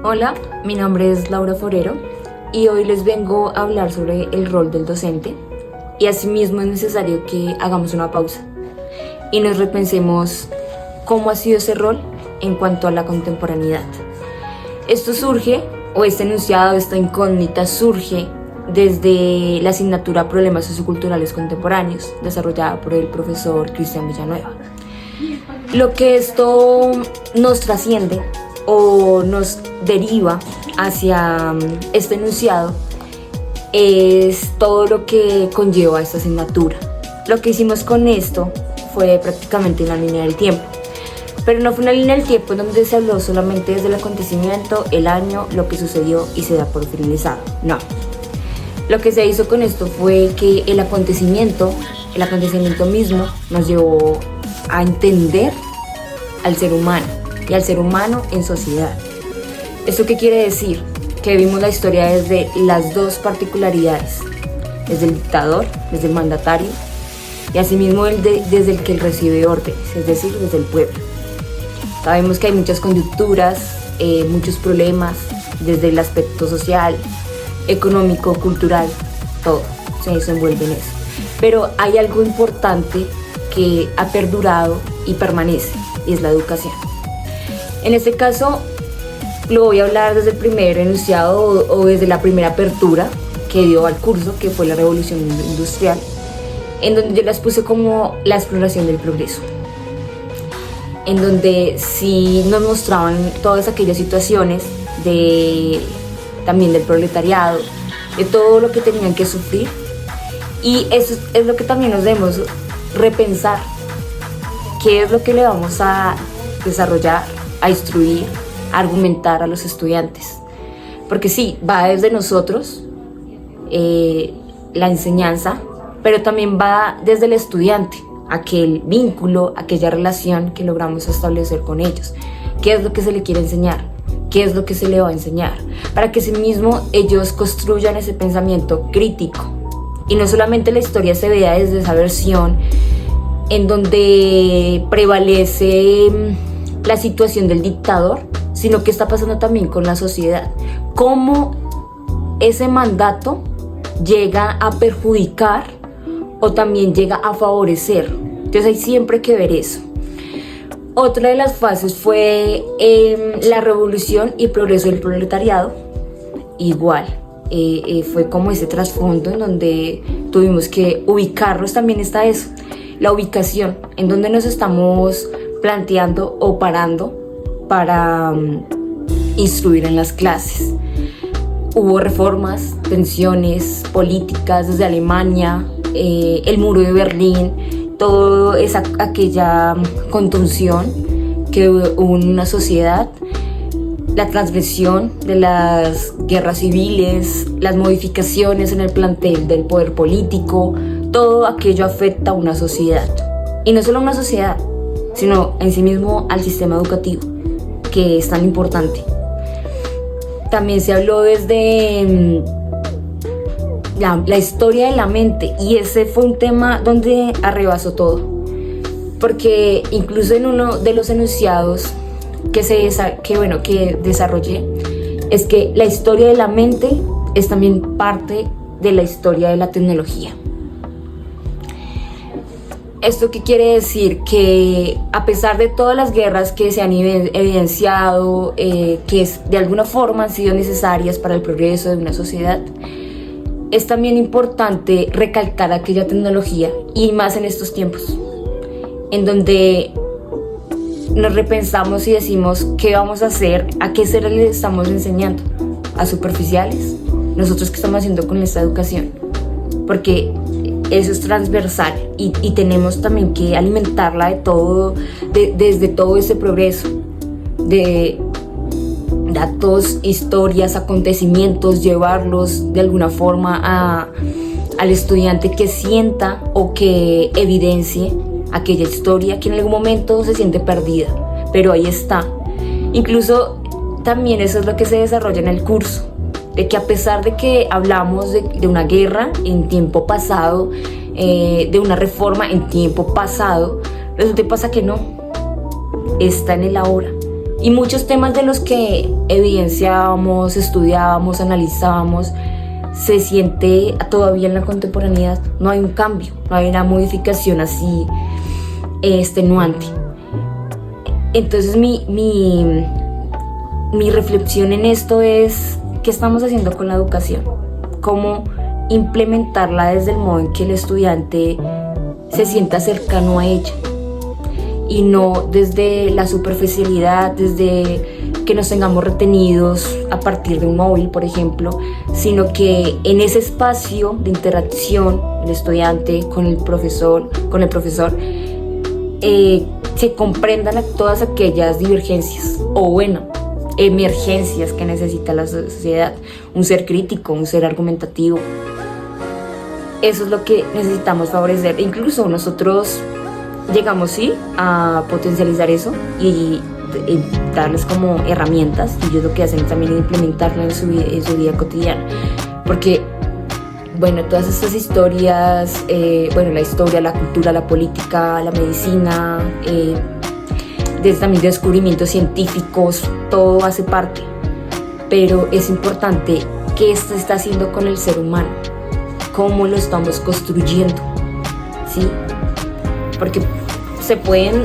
Hola, mi nombre es Laura Forero y hoy les vengo a hablar sobre el rol del docente y asimismo es necesario que hagamos una pausa y nos repensemos cómo ha sido ese rol en cuanto a la contemporaneidad. Esto surge, o este enunciado, esta incógnita surge desde la asignatura Problemas Socioculturales Contemporáneos, desarrollada por el profesor Cristian Villanueva. Lo que esto nos trasciende o nos deriva hacia este enunciado es todo lo que conlleva esta asignatura. Lo que hicimos con esto fue prácticamente una línea del tiempo, pero no fue una línea del tiempo en donde se habló solamente desde el acontecimiento, el año, lo que sucedió y se da por finalizado. No. Lo que se hizo con esto fue que el acontecimiento mismo nos llevó a entender al ser humano y al ser humano en sociedad. ¿Esto qué quiere decir? Que vimos la historia desde las dos particularidades, desde el dictador, desde el mandatario, y asimismo desde el que recibe órdenes, es decir, desde el pueblo. Sabemos que hay muchas conjunturas, muchos problemas, desde el aspecto social, económico, cultural, todo se desenvuelve en eso. Pero hay algo importante que ha perdurado y permanece, y es la educación. En este caso, lo voy a hablar desde el primer enunciado o desde la primera apertura que dio al curso, que fue la Revolución Industrial, en donde yo las puse como la exploración del progreso, en donde sí nos mostraban todas aquellas situaciones también del proletariado, de todo lo que tenían que sufrir, y eso es lo que también nos debemos repensar, qué es lo que le vamos a desarrollar, a instruir, a argumentar a los estudiantes, porque sí, va desde nosotros la enseñanza, pero también va desde el estudiante, aquel vínculo, aquella relación que logramos establecer con ellos. ¿Qué es lo que se le quiere enseñar? ¿Qué es lo que se le va a enseñar? Para que sí mismo ellos construyan ese pensamiento crítico. Y no solamente la historia se vea desde esa versión en donde prevalece la situación del dictador, sino que está pasando también con la sociedad. Cómo ese mandato llega a perjudicar o también llega a favorecer. Entonces hay siempre que ver eso. Otra de las fases fue la revolución y progreso del proletariado. Igual, fue como ese trasfondo en donde tuvimos que ubicarnos. También está eso, la ubicación, en donde nos estamos planteando o parando para instruir en las clases. Hubo reformas, tensiones políticas desde Alemania, el muro de Berlín, toda aquella contunción que hubo en una sociedad, la transgresión de las guerras civiles, las modificaciones en el plantel del poder político, todo aquello afecta a una sociedad. Y no solo a una sociedad, sino en sí mismo al sistema educativo, que es tan importante. También se habló desde la historia de la mente, y ese fue un tema donde arrebasó todo, porque incluso en uno de los enunciados que desarrollé, es que la historia de la mente es también parte de la historia de la tecnología. ¿Esto qué quiere decir? Que a pesar de todas las guerras que se han evidenciado, que de alguna forma han sido necesarias para el progreso de una sociedad, es también importante recalcar aquella tecnología, y más en estos tiempos, en donde nos repensamos y decimos qué vamos a hacer, a qué seres les estamos enseñando, a superficiales, nosotros qué estamos haciendo con esta educación, porque eso es transversal y tenemos también que alimentarla desde todo ese progreso, de datos, historias, acontecimientos, llevarlos de alguna forma al estudiante que sienta o que evidencie aquella historia que en algún momento se siente perdida, pero ahí está. Incluso también eso es lo que se desarrolla en el curso, de que a pesar de que hablamos de una guerra en tiempo pasado, de una reforma en tiempo pasado, resulta que pasa que no, está en el ahora. Y muchos temas de los que evidenciábamos, estudiábamos, analizábamos, se siente todavía en la contemporaneidad. No hay un cambio, no hay una modificación así extenuante. Entonces mi reflexión en esto es: ¿qué estamos haciendo con la educación? ¿Cómo implementarla desde el modo en que el estudiante se sienta cercano a ella? Y no desde la superficialidad, desde que nos tengamos retenidos a partir de un móvil, por ejemplo, sino que en ese espacio de interacción del estudiante con el profesor, se comprendan todas aquellas divergencias o, bueno, emergencias que necesita la sociedad. Un ser crítico, un ser argumentativo. Eso es lo que necesitamos favorecer. Incluso nosotros llegamos, sí, a potencializar eso y darles como herramientas, y ellos lo que hacen es también implementarlo en su vida cotidiana. Porque, bueno, todas estas historias, la historia, la cultura, la política, la medicina, desde también descubrimientos científicos, todo hace parte. Pero es importante qué esto está haciendo con el ser humano, cómo lo estamos construyendo, ¿sí? Porque se pueden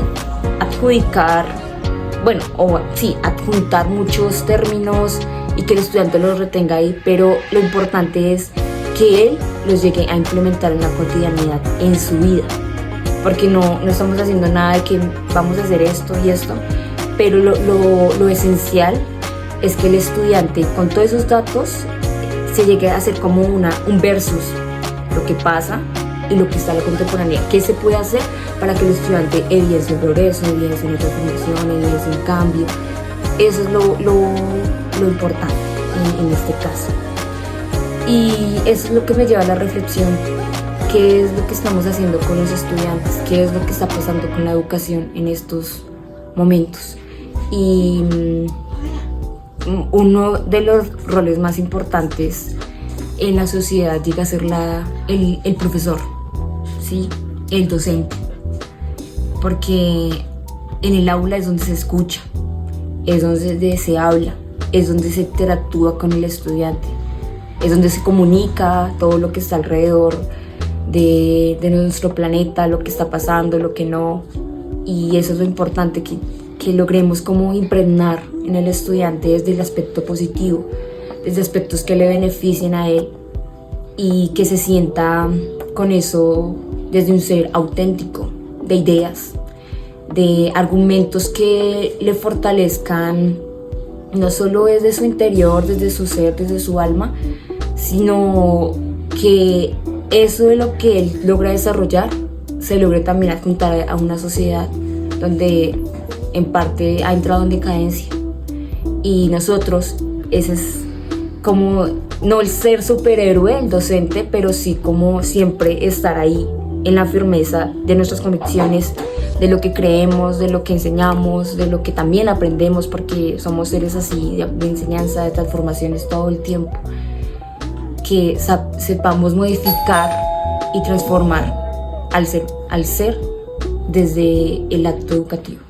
adjuntar muchos términos y que el estudiante los retenga ahí, pero lo importante es que él los llegue a implementar en la cotidianidad, en su vida. Porque no estamos haciendo nada de que vamos a hacer esto y esto, pero lo esencial es que el estudiante, con todos esos datos, se llegue a hacer como un versus, lo que pasa y lo que está en la contemporaneidad. ¿Qué se puede hacer para que el estudiante evidencie el progreso, evidencie la transformación, evidencie el cambio? Eso es lo importante en este caso. Y eso es lo que me lleva a la reflexión: ¿qué es lo que estamos haciendo con los estudiantes? ¿Qué es lo que está pasando con la educación en estos momentos? Y uno de los roles más importantes en la sociedad llega a ser el profesor, ¿sí? El docente. Porque en el aula es donde se escucha, es donde se habla, es donde se interactúa con el estudiante, es donde se comunica todo lo que está alrededor de nuestro planeta, lo que está pasando, lo que no. Y eso es lo importante, que logremos como impregnar en el estudiante desde el aspecto positivo, desde aspectos que le beneficien a él, y que se sienta con eso desde un ser auténtico, de ideas, de argumentos que le fortalezcan no solo desde su interior, desde su ser, desde su alma, sino que eso de lo que él logra desarrollar se logre también adjuntar a una sociedad donde en parte ha entrado en decadencia. Y nosotros, ese es como, no el ser superhéroe, el docente, pero sí como siempre estar ahí en la firmeza de nuestras convicciones, de lo que creemos, de lo que enseñamos, de lo que también aprendemos, porque somos seres así de enseñanza, de transformaciones todo el tiempo. Que sepamos modificar y transformar al ser desde el acto educativo.